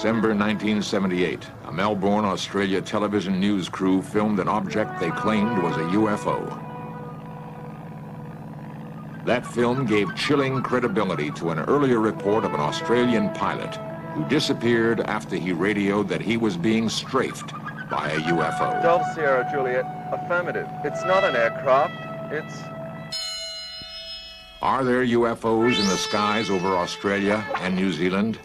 December 1978, a Melbourne, Australia television news crew filmed an object they claimed was a UFO. That film gave chilling credibility to an earlier report of an Australian pilot who disappeared after he radioed that he was being strafed by a UFO. Delta Sierra Juliet, affirmative. It's not an aircraft, it's... Are there UFOs in the skies over Australia and New Zealand?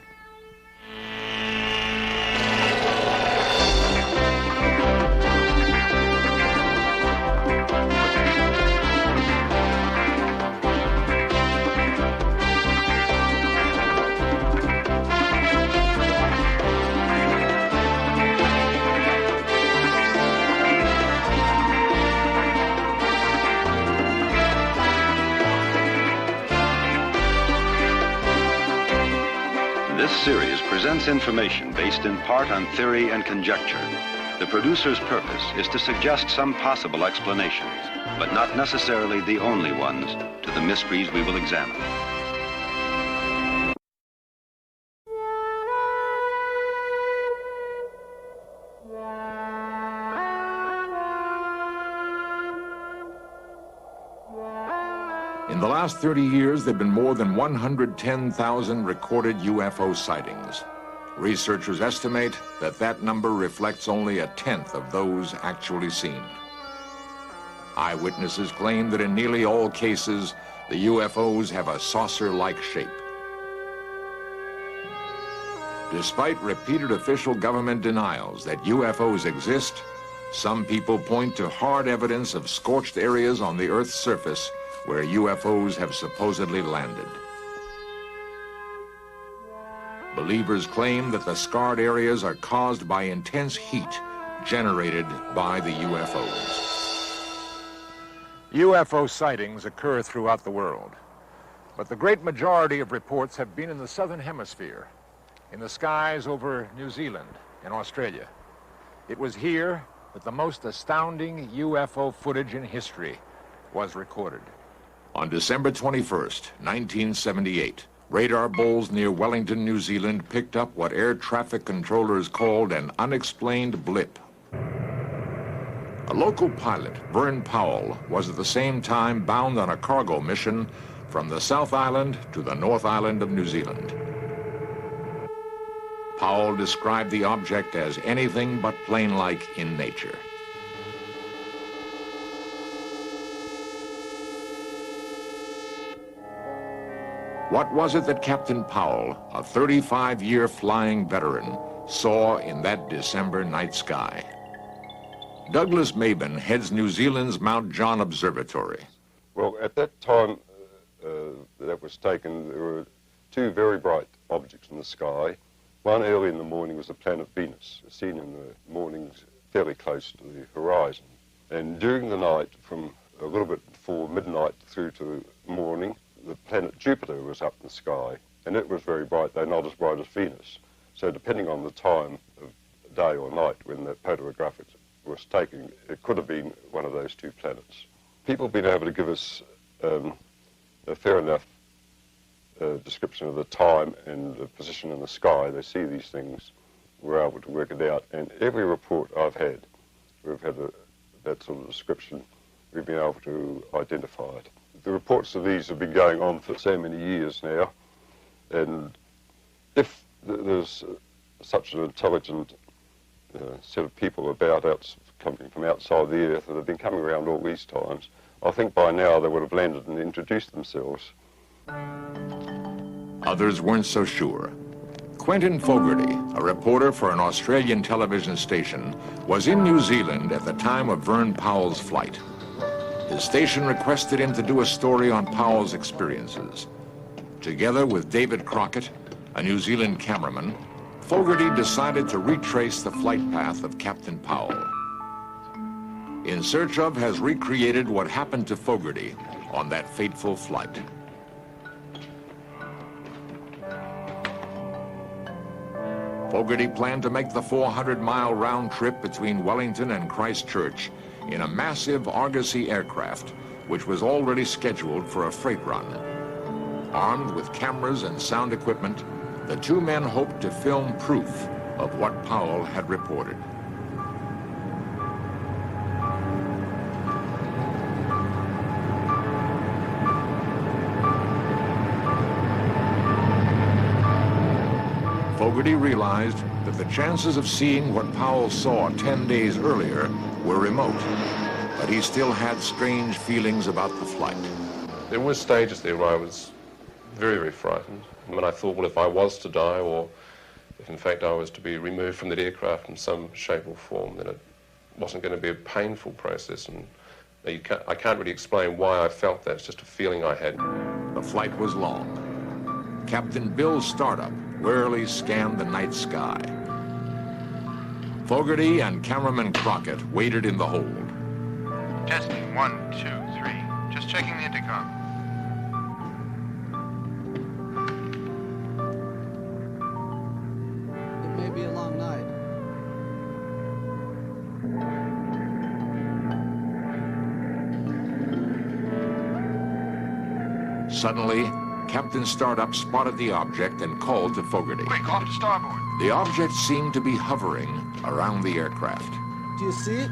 This series presents information based in part on theory and conjecture. The producer's purpose is to suggest some possible explanations, but not necessarily the only ones, to the mysteries we will examine. In the last 30 years, there have been more than 110,000 recorded UFO sightings. Researchers estimate that that number reflects only a tenth of those actually seen. Eyewitnesses claim that in nearly all cases, the UFOs have a saucer-like shape. Despite repeated official government denials that UFOs exist, some people point to hard evidence of scorched areas on the Earth's surface where UFOs have supposedly landed. Believers claim that the scarred areas are caused by intense heat generated by the UFOs. UFO sightings occur throughout the world, but the great majority of reports have been in the southern hemisphere, in the skies over New Zealand and Australia. It was here that the most astounding UFO footage in history was recorded. On December 21st, 1978, radar bowls near Wellington, New Zealand picked up what air traffic controllers called an unexplained blip. A local pilot, Vern Powell, was at the same time bound on a cargo mission from the South Island to the North Island of New Zealand. Powell described the object as anything but plane-like in nature. What was it that Captain Powell, a 35-year flying veteran, saw in that December night sky? Douglas Mabin heads New Zealand's Mount John Observatory. Well, at that time that was taken, there were two very bright objects in the sky. One early in the morning was the planet Venus, seen in the mornings fairly close to the horizon. And during the night, from a little bit before midnight through to morning, the planet Jupiter was up in the sky, and it was very bright, though not as bright as Venus. So depending on the time of day or night when the photograph was taken, it could have been one of those two planets. People have been able to give us a fair enough description of the time and the position in the sky. They see these things, we're able to work it out, and every report I've had, we've had that sort of description, we've been able to identify it. The reports of these have been going on for so many years now, and if there's such an intelligent set of people about coming from outside the Earth that have been coming around all these times, I think by now they would have landed and introduced themselves. Others weren't so sure. Quentin Fogarty, a reporter for an Australian television station, was in New Zealand at the time of Vern Powell's flight. His station requested him to do a story on Powell's experiences. Together with David Crockett, a New Zealand cameraman, Fogarty decided to retrace the flight path of Captain Powell. In Search Of has recreated what happened to Fogarty on that fateful flight. Fogarty planned to make the 400-mile round trip between Wellington and Christchurch in a massive Argosy aircraft, which was already scheduled for a freight run. Armed with cameras and sound equipment, The two men hoped to film proof of what Powell had reported. Fogarty realized that the chances of seeing what Powell saw 10 days earlier were remote, but he still had strange feelings about the flight. There were stages there where I was very, very frightened. When I thought, well, if I was to die, or if in fact I was to be removed from that aircraft in some shape or form, then it wasn't going to be a painful process. And I can't really explain why I felt that. It's just a feeling I had. The flight was long. Captain Bill Startup warily scanned the night sky. Fogarty and cameraman Crockett waited in the hold. Testing, 1, 2, 3. Just checking the intercom. It may be a long night. Suddenly, Captain Startup spotted the object and called to Fogarty. Quick, off to starboard. The object seemed to be hovering around the aircraft. Do you see it?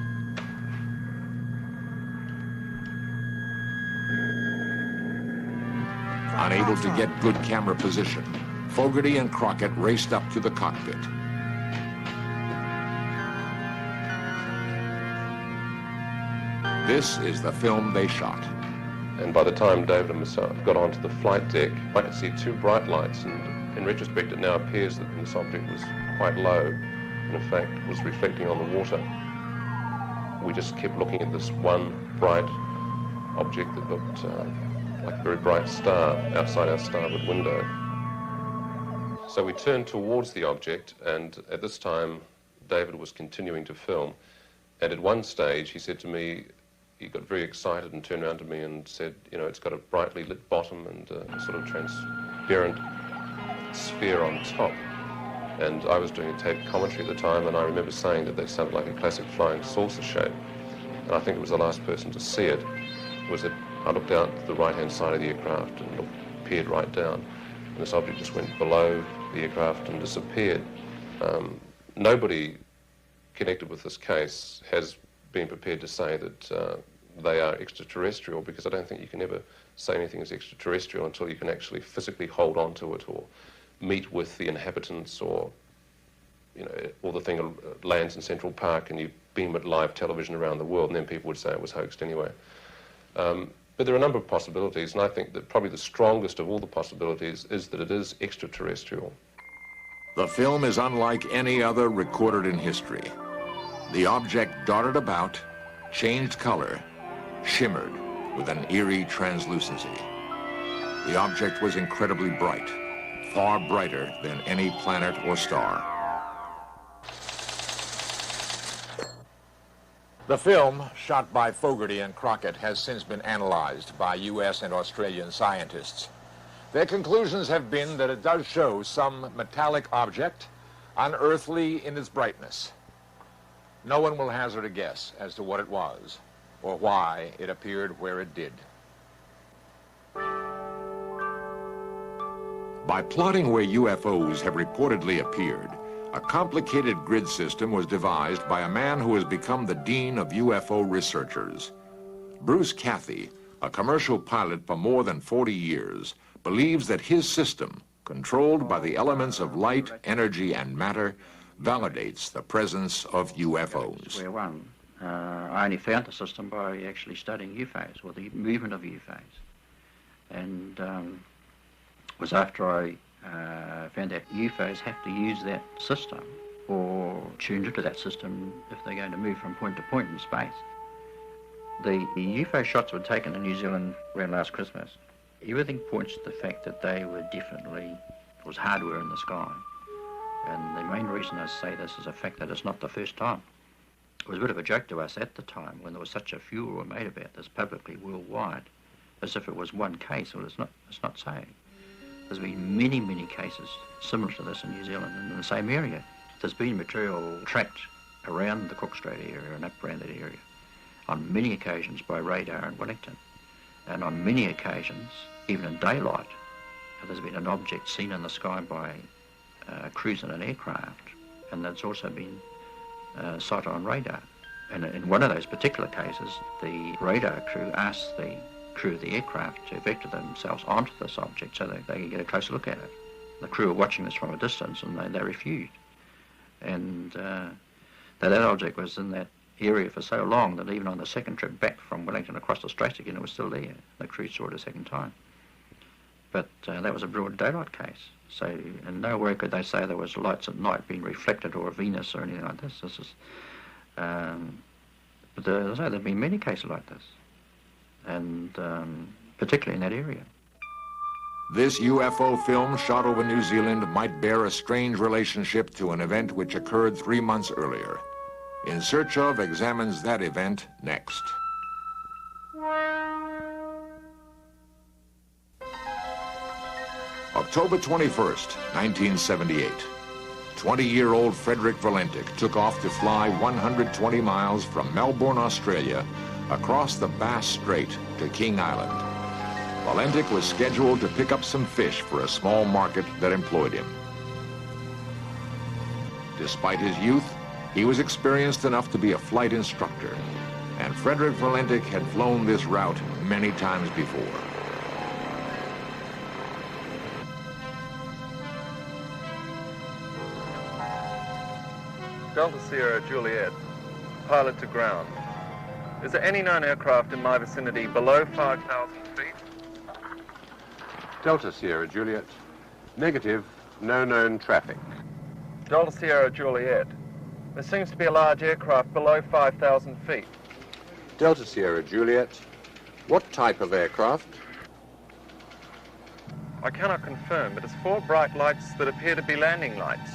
Unable to get good camera position, Fogarty and Crockett raced up to the cockpit. This is the film they shot. And by the time David and myself got onto the flight deck, I could see two bright lights, and in retrospect it now appears that this object was quite low, and in fact was reflecting on the water. We just kept looking at this one bright object that looked like a very bright star outside our starboard window. So we turned towards the object, and at this time David was continuing to film, and at one stage he said to me, he got very excited and turned around to me and said, you know, it's got a brightly lit bottom and a sort of transparent sphere on top. And I was doing a tape commentary at the time, and I remember saying that they sounded like a classic flying saucer shape. And I think it was the last person to see it, was that I looked out to the right-hand side of the aircraft and peered right down. And this object just went below the aircraft and disappeared. Nobody connected with this case has been prepared to say that they are extraterrestrial, because I don't think you can ever say anything is extraterrestrial until you can actually physically hold on to it or meet with the inhabitants, or, you know, or the thing lands in Central Park and you beam it live television around the world, and then people would say it was hoaxed anyway. But there are a number of possibilities, and I think that probably the strongest of all the possibilities is that it is extraterrestrial. The film is unlike any other recorded in history. The object darted about, changed color, shimmered with an eerie translucency. The object was incredibly bright, far brighter than any planet or star. The film, shot by Fogarty and Crockett, has since been analyzed by U.S. and Australian scientists. Their conclusions have been that it does show some metallic object, unearthly in its brightness. No one will hazard a guess as to what it was or why it appeared where it did. By plotting where UFOs have reportedly appeared, a complicated grid system was devised by a man who has become the dean of UFO researchers. Bruce Cathy, a commercial pilot for more than 40 years, believes that his system, controlled by the elements of light, energy, and matter, validates the presence of UFOs. Square one. I only found the system by actually studying UFOs, or the movement of UFOs. And it was after I found out UFOs have to use that system, or tuned into that system, if they're going to move from point to point in space. The UFO shots were taken in New Zealand around last Christmas. Everything points to the fact that they were definitely, it was hardware in the sky. And the main reason I say this is the fact that it's not the first time. It was a bit of a joke to us at the time when there was such a furor made about this publicly worldwide, as if it was one case. Well, it's not so. There's been many, many cases similar to this in New Zealand and in the same area. There's been material tracked around the Cook Strait area and up around that area on many occasions by radar in Wellington. And on many occasions, even in daylight, there's been an object seen in the sky by cruise in an aircraft, and that's also been sighted on radar. And in one of those particular cases, the radar crew asked the crew of the aircraft to vector themselves onto this object so that they could get a closer look at it. The crew were watching this from a distance, and they refused. And that object was in that area for so long that even on the second trip back from Wellington across the Straits again, it was still there. The crew saw it a second time. But that was a broad daylight case. So in no way could they say there was lights at night being reflected or a Venus or anything like this. This is, but as I say, there have been many cases like this, and particularly in that area. This UFO film shot over New Zealand might bear a strange relationship to an event which occurred 3 months earlier. In Search Of examines that event next. October 21st, 1978. 20-year-old Frederick Valentic took off to fly 120 miles from Melbourne, Australia, across the Bass Strait to King Island. Valentic was scheduled to pick up some fish for a small market that employed him. Despite his youth, he was experienced enough to be a flight instructor, and Frederick Valentic had flown this route many times before. Delta Sierra Juliet, pilot to ground. Is there any known aircraft in my vicinity below 5,000 feet? Delta Sierra Juliet. Negative, no known traffic. Delta Sierra Juliet, there seems to be a large aircraft below 5,000 feet. Delta Sierra Juliet. What type of aircraft? I cannot confirm, but it's 4 bright lights that appear to be landing lights.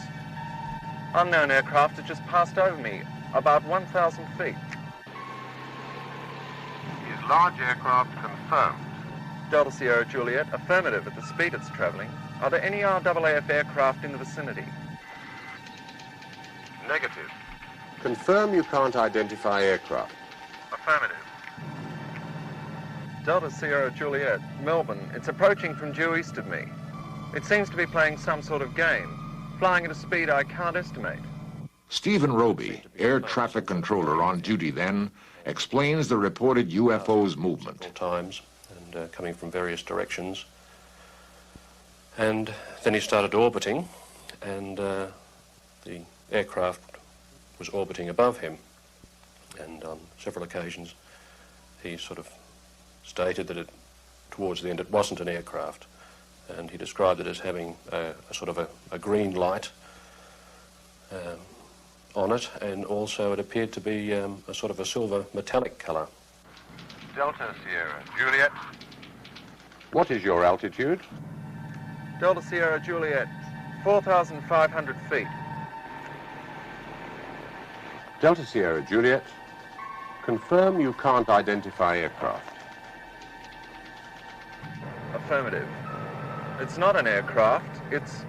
Unknown aircraft has just passed over me, about 1,000 feet. Is large aircraft confirmed? Delta Sierra Juliet, affirmative at the speed it's traveling. Are there any RAAF aircraft in the vicinity? Negative. Confirm you can't identify aircraft. Affirmative. Delta Sierra Juliet, Melbourne. It's approaching from due east of me. It seems to be playing some sort of game, flying at a speed I can't estimate. Stephen Roby, air traffic controller on duty then, explains the reported UFO's movement. Several times, and coming from various directions. And then he started orbiting, and the aircraft was orbiting above him. And on several occasions, he sort of stated that towards the end it wasn't an aircraft. And he described it as having a sort of a green light on it, and also it appeared to be a sort of a silver metallic colour. Delta Sierra Juliet. What is your altitude? Delta Sierra Juliet, 4,500 feet. Delta Sierra Juliet. Confirm you can't identify aircraft. Affirmative. It's not an aircraft, it's...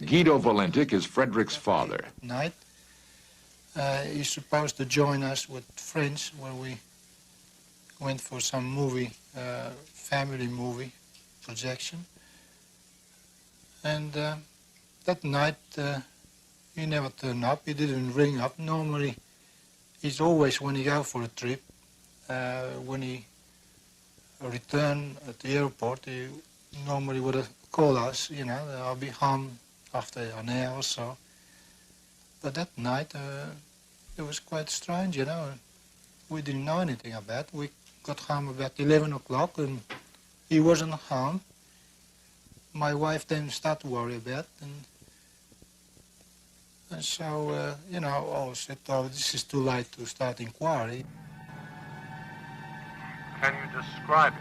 Guido Valentic is Frederick's father. Night. He's supposed to join us with friends where we went for some movie, family movie projection. And that night he never turned up, he didn't ring up. Normally he's always, when he go for a trip, when he return at the airport, he normally would have called us, you know, I'll be home after an hour or so. But that night, it was quite strange, you know. We didn't know anything about it. We got home about 11 o'clock and he wasn't home. My wife then started to worry about it. And so, you know, I said, oh, this is too late to start inquiry. Can you describe it?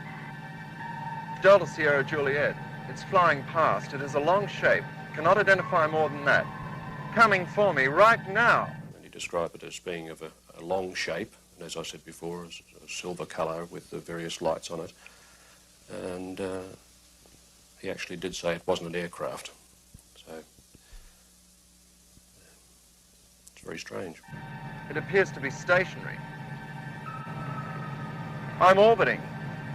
Delta Sierra Juliet. It's flying past. It is a long shape. Cannot identify more than that. Coming for me right now. And he described it as being of a long shape, and as I said before, a silver colour with the various lights on it. And he actually did say it wasn't an aircraft. So it's very strange. It appears to be stationary. I'm orbiting.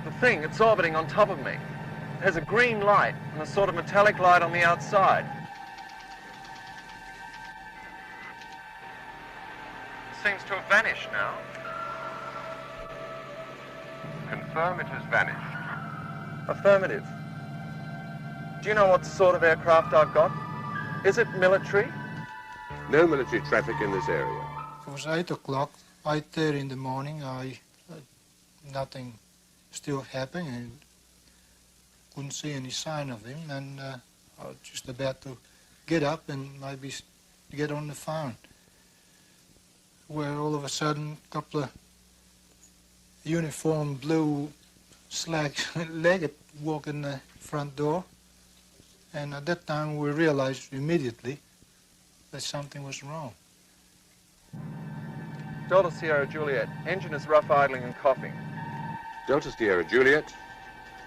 The thing, it's orbiting on top of me. It has a green light and a sort of metallic light on the outside. seems to have vanished now. Confirm it has vanished. Affirmative. Do you know what sort of aircraft I've got? Is it military? No military traffic in this area. It was 8 o'clock, 8:30 in the morning. Nothing still happening, and couldn't see any sign of him, and I was just about to get up and maybe get on the phone, where all of a sudden a couple of uniformed blue slack-legged walk in the front door, and at that time we realized immediately that something was wrong. Delta Sierra Juliet, engine is rough idling and coughing. Delta Sierra Juliet,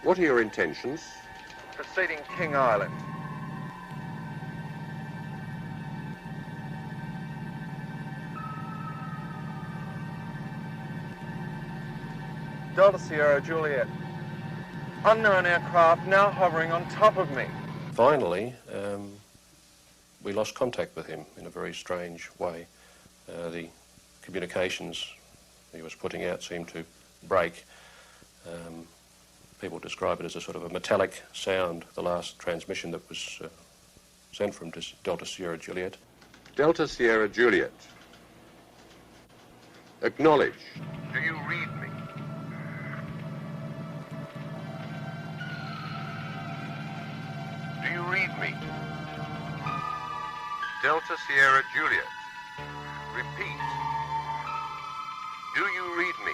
what are your intentions? Proceeding King Island. Delta Sierra Juliet, unknown aircraft now hovering on top of me. Finally, we lost contact with him in a very strange way. The communications he was putting out seemed to break. People describe it as a sort of a metallic sound, the last transmission that was sent from Delta Sierra Juliet. Delta Sierra Juliet. Acknowledge. Do you read me? Do you read me? Delta Sierra Juliet. Repeat. Do you read me?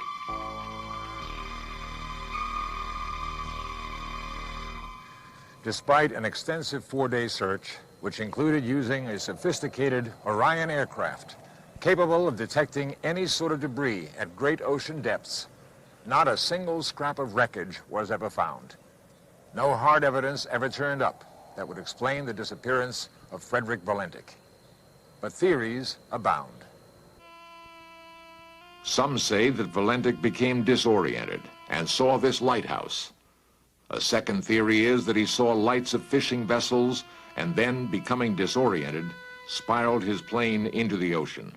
Despite an extensive 4-day search, which included using a sophisticated Orion aircraft capable of detecting any sort of debris at great ocean depths, not a single scrap of wreckage was ever found. No hard evidence ever turned up that would explain the disappearance of Frederick Valentik. But theories abound. Some say that Valentik became disoriented and saw this lighthouse. A second theory is that he saw lights of fishing vessels and then, becoming disoriented, spiraled his plane into the ocean.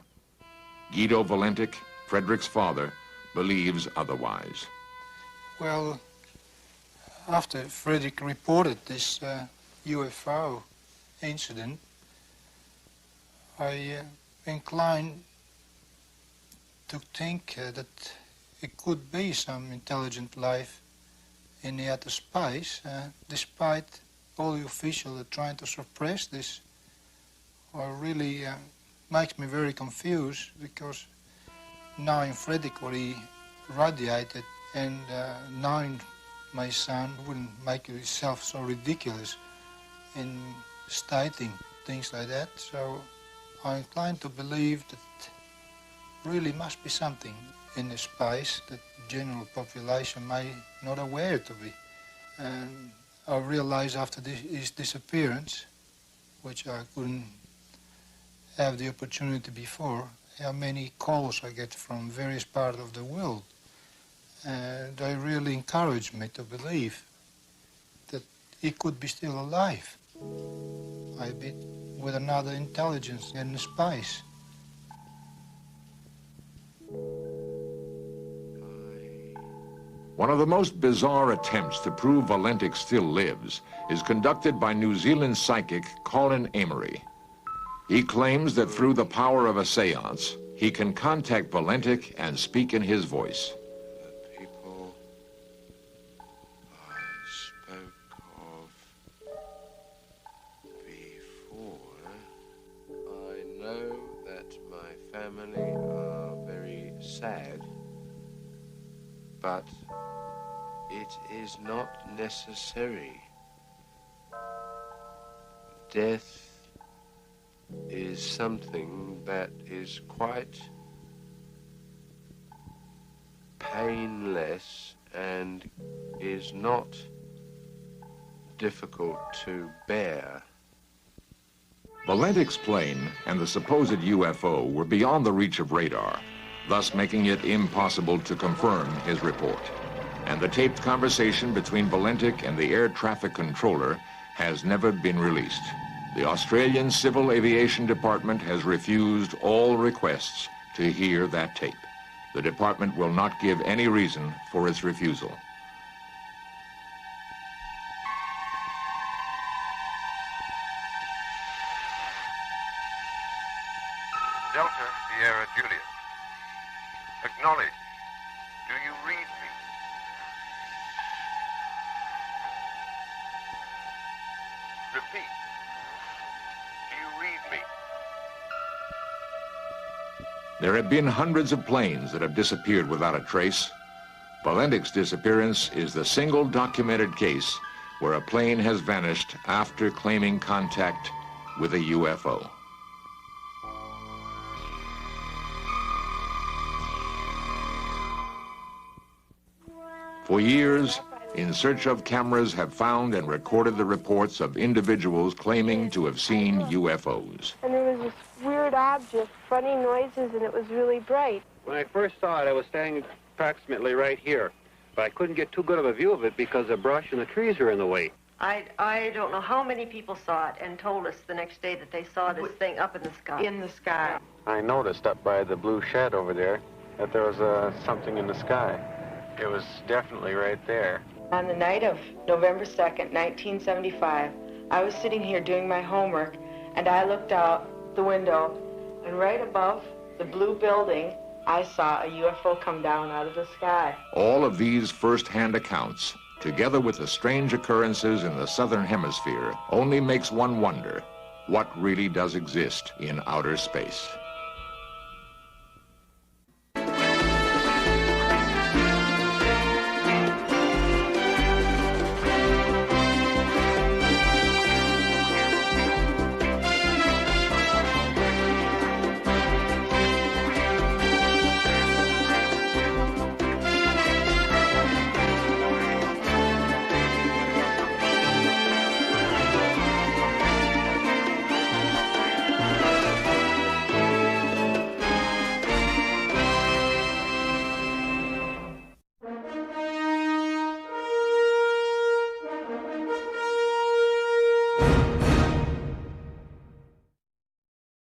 Guido Valentik, Frederick's father, believes otherwise. Well, after Frederick reported this UFO incident, I inclined to think that it could be some intelligent life in the outer space, despite all the officials are trying to suppress this, really makes me very confused, because knowing Frederick what he radiated and knowing my son wouldn't make himself so ridiculous in stating things like that. So I'm inclined to believe that really must be something in the space that the general population may not aware to be. And I realized after his disappearance, which I couldn't have the opportunity before, how many calls I get from various parts of the world. And they really encouraged me to believe that he could be still alive, maybe with another intelligence in the space. One of the most bizarre attempts to prove Valentik still lives is conducted by New Zealand psychic Colin Amory. He claims that through the power of a seance, he can contact Valentik and speak in his voice. The people I spoke of before, I know that my family are very sad, but it is not necessary. Death is something that is quite painless and is not difficult to bear. Valentik's plane and the supposed UFO were beyond the reach of radar, thus making it impossible to confirm his report. And the taped conversation between Valentik and the air traffic controller has never been released. The Australian Civil Aviation Department has refused all requests to hear that tape. The department will not give any reason for its refusal. Delta Sierra Juliet. Acknowledge. Do you read me? Repeat. Do you read me? There have been hundreds of planes that have disappeared without a trace. Valendik's disappearance is the single documented case where a plane has vanished after claiming contact with a UFO. For years, In Search Of cameras have found and recorded the reports of individuals claiming to have seen UFOs. And there was this weird object, funny noises, and it was really bright. When I first saw it, I was standing approximately right here, but I couldn't get too good of a view of it because the brush and the trees are in the way. I don't know how many people saw it and told us the next day that they saw this thing up in the sky. In the sky. I noticed up by the blue shed over there that there was something in the sky. It was definitely right there. On the night of November 2nd, 1975, I was sitting here doing my homework, and I looked out the window, and right above the blue building, I saw a UFO come down out of the sky. All of these first-hand accounts, together with the strange occurrences in the southern hemisphere, only makes one wonder what really does exist in outer space.